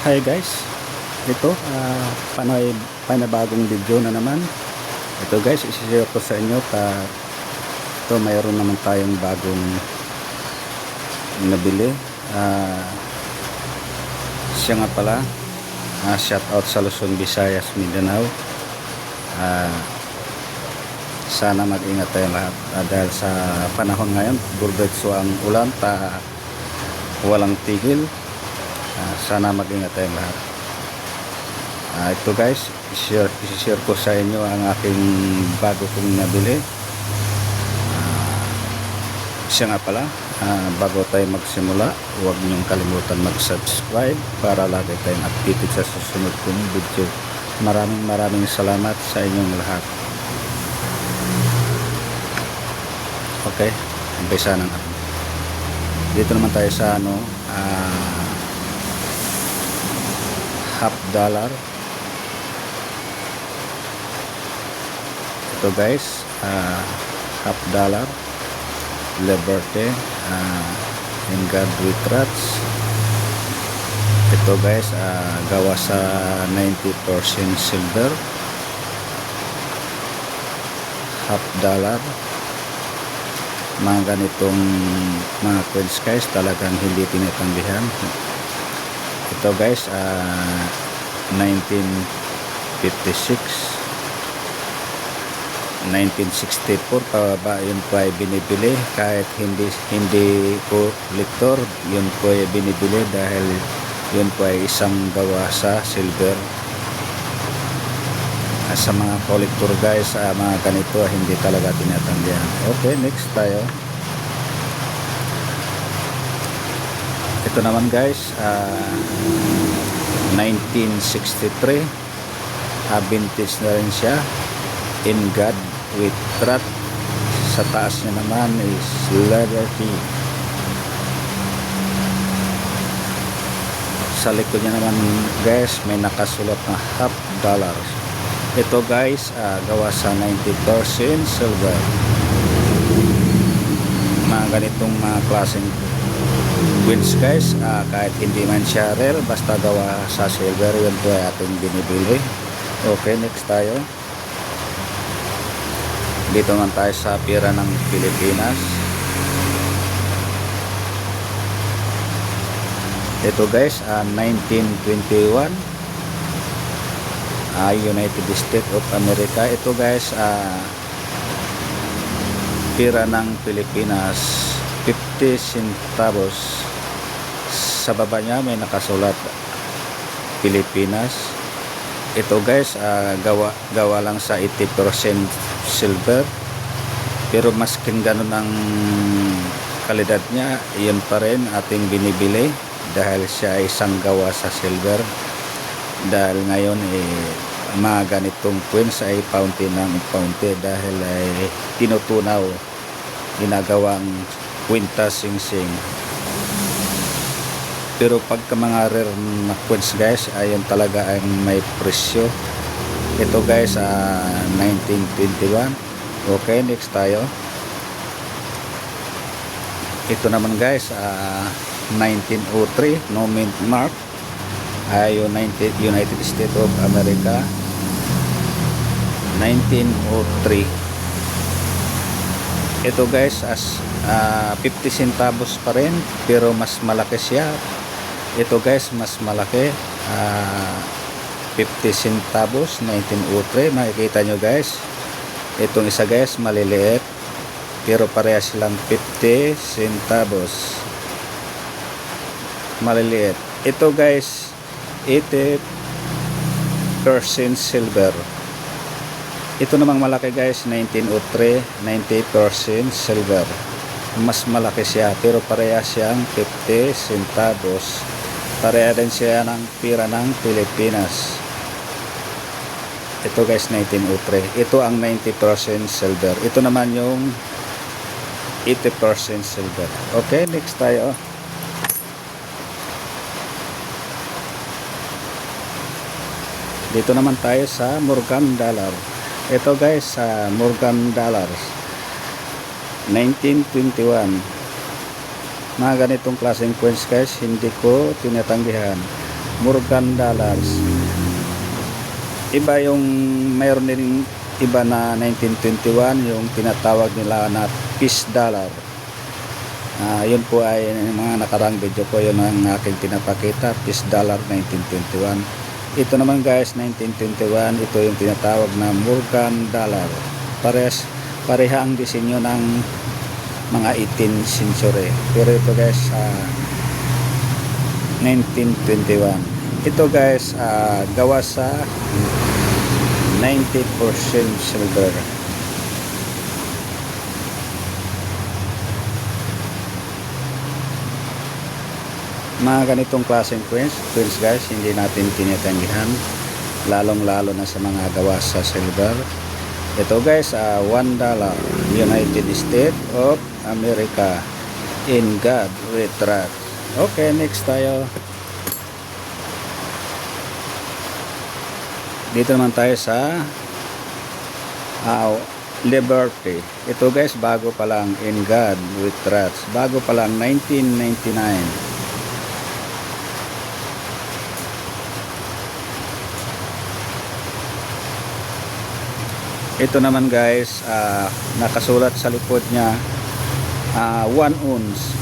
Hi guys, ito panibagong video na naman. Ito guys, isi-share ko sa inyo ito mayroon naman tayong bagong nabili. Siya nga pala, shout out sa Luzon, Visayas, Mindanao. Sana mag-ingat tayo lahat dahil sa panahon ngayon burgetso ang ulan, walang tigil. Sana mag-ingat tayong lahat. Ito guys, isi-share ko sa inyo ang aking bago kong nabili. Siya nga pala, bago tayo magsimula, huwag niyong kalimutan mag-subscribe para lagi tayong updated sa susunod kong video. Maraming salamat sa inyong lahat. Okay, umpisa na natin. Dito naman tayo sa $1/2. Ito guys, $1/2 Liberty in God We Trust. Ito guys, gawa sa 90% silver, $1/2. Mga ganitong mga coins guys, talagang hindi tinatanggihan. Ito guys, 1956, 1964 pababa, yun po ay binibili. Kahit hindi collector, yun po ay binibili dahil yun po ay isang gawa sa silver. Sa mga collector guys, mga ganito hindi talaga tinatanggihan. Okay, next tayo. Ito naman guys, 1963, vintage na rin siya, In God We Trust. Sa taas niya naman is Liberty. Sa likod niya naman guys, may nakasulat na $1/2. Ito guys, gawa sa 90% silver. Mga ganitong mga klaseng coins guys, kahit hindi man siya rare, basta gawa sa silver, yun po ay ating binibili. Okay, next tayo. Dito naman tayo sa pera ng Pilipinas. Ito guys, 1921, United States of America. Ito guys, pera ng Pilipinas, 50 centavos. Sa baba niya may nakasulat Pilipinas. Ito guys, gawa lang sa 80% silver, pero maskin ganun ang kalidad niya, iyon pa rin ating binibili dahil siya ay isang gawa sa silver. Dahil ngayon mga ganitong coins ay paunti ng paunti dahil ay tinutunaw, ginagawang kwintas, sing-sing. Pero pagka mga rare na coins guys, ayun talaga ang may presyo. Ito guys, 1921. Okay, next tayo. Ito naman guys, 1903, no mint mark, United States of America, 1903. Ito guys, 50 centavos pa rin, pero mas malaki siya. Ito guys, mas malaki, 50 centavos, 1903. Makikita nyo guys, itong isa guys maliliit, pero parehas silang 50 centavos, maliliit. Ito guys, 80% silver. Ito namang malaki guys, 1903, 90% silver. Mas malaki siya, pero parehas siyang 50 centavos. Pareha din siya ng pira ng Pilipinas. Ito guys, 1903. Ito ang 90% silver. Ito naman yung 80% silver. Okay, next tayo. Dito naman tayo sa Morgan dollar. Ito guys, sa Morgan dollars, 1921. Mga ganitong klaseng coins guys, hindi ko tinatanggihan. Morgan dollars. Iba yung mayroon din iba na 1921 yung tinatawag nila na peace dollar. Yun po ay mga nakarang video ko, yun ang aking pinapakita, peace dollar 1921. Ito naman guys, 1921, ito yung tinatawag na Morgan dollar. Pareha ang disenyo ng mga 18th century, pero ito guys 1921. Ito guys gawa sa 90% silver. Mga ganitong klaseng coins guys, hindi natin tinatanggihan, lalong lalo na sa mga gawa sa silver. Ito guys, $1 United States of America, in God we trust. Okay, next tayo. Dito naman tayo sa Liberty. Ito guys, bago pa lang, in God we trust. Bago pa lang, 1999. Ito naman guys, nakasulat sa likod niya 1 ounce.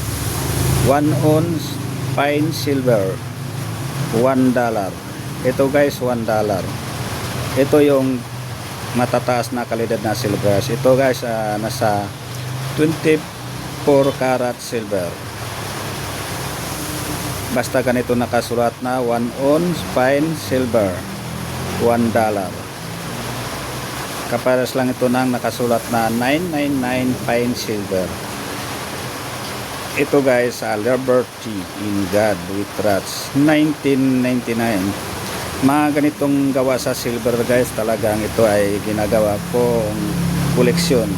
1 ounce fine silver, $1. Ito guys, $1. Ito yung matataas na kalidad na silver. Ito guys, nasa 24 karat silver. Basta ganito nakasulat na 1 ounce fine silver, $1. Kapares lang ito ng nakasulat na 999 fine silver. Ito guys, Liberty, in God we trust, 1999. Mga ganitong gawa sa silver guys, talagang ito ay ginagawa kong koleksyon.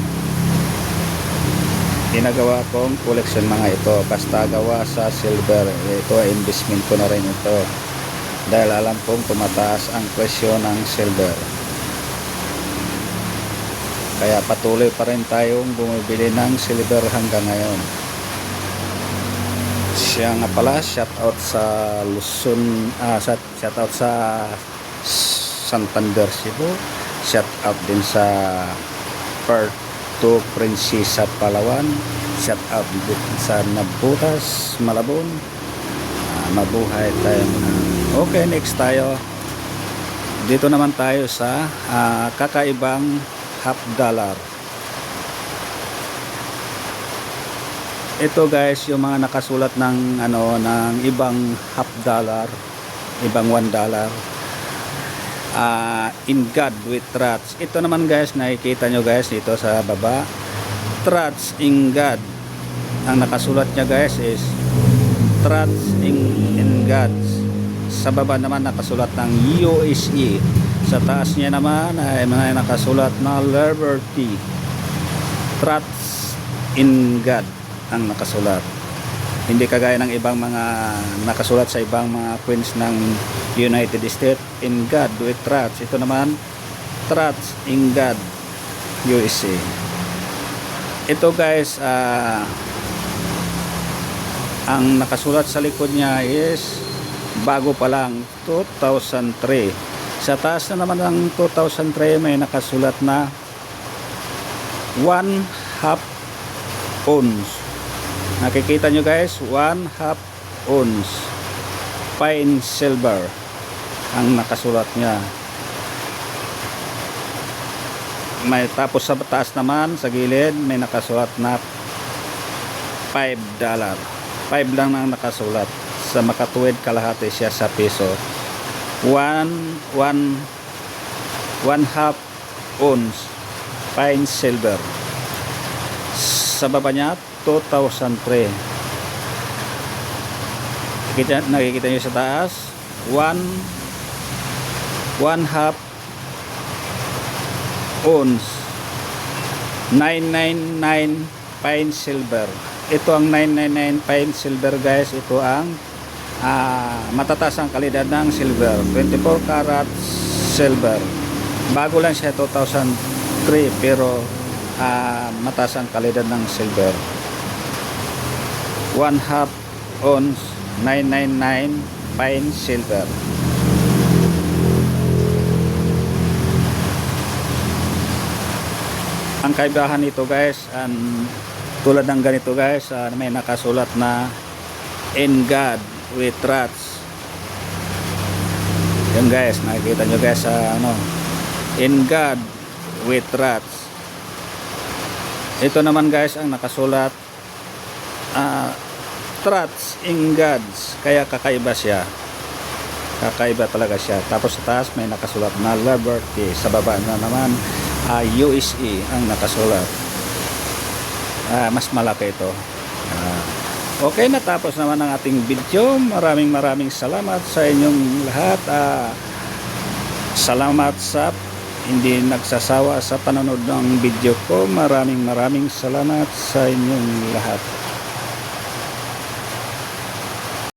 Ginagawa kong koleksyon mga ito. Basta gawa sa silver, ito ay investment ko na rin ito. Dahil alam kong tumataas ang presyo ng silver. Kaya patuloy pa rin tayong bumibili ng silver hanggang ngayon. Siya nga pala, shout out sa Luzon, shout out sa Santander, Cebu. Shout out din sa Puerto Princesa, Palawan. Shout out din sa Nabutas, Malabon. Mabuhay tayo. Okay, next tayo. Dito naman tayo sa kakaibang $half. Ito guys, yung mga nakasulat ng ng ibang $half, ibang $1. In God we trust. Ito naman guys, nakikita nyo guys dito sa baba, trust in God. Ang nakasulat niya guys is trust in God. Sa baba naman nakasulat ng USA. Sa taas niya naman ay may nakasulat na Liberty, trust in God ang nakasulat. Hindi kagaya ng ibang mga nakasulat sa ibang mga coins ng United States, in God we trust. Ito naman, trust in God, USA. Ito guys, ang nakasulat sa likod niya is bago pa lang, 2003. Sa taas na naman ng 2003 may nakasulat na 1/2 ounce. Nakikita nyo guys, 1/2 ounce fine silver ang nakasulat niya. May tapos sa taas naman sa gilid may nakasulat na $5. 5 lang ang nakasulat. Sa makatuwid kalahati siya sa piso. 1/2 ounce fine silver. Sa baba niya 2003. Nakikita nyo sa taas 1/2 ounce 999 fine silver. Ito ang 999 fine silver guys. Ito ang matataas ang kalidad ng silver, 24 karat silver. Bago lang siya 2003 pero mataas ang kalidad ng silver. 1/2 ounce 999 fine silver. Ang kaibahan nito guys, tulad ng ganito guys, may nakasulat na "In God We Trust". Yan guys, nakikita nyo guys sa "In God We Trust". Ito naman guys ang nakasulat "Trust in God". Kaya kakaiba siya, kakaiba talaga siya. Tapos sa taas may nakasulat na "Liberty", sa baba na naman USA ang nakasulat. Mas malaki ito. Okay, natapos naman ang ating video. Maraming salamat sa inyong lahat. Salamat sa hindi nagsasawa sa panonood ng video ko. Maraming salamat sa inyong lahat.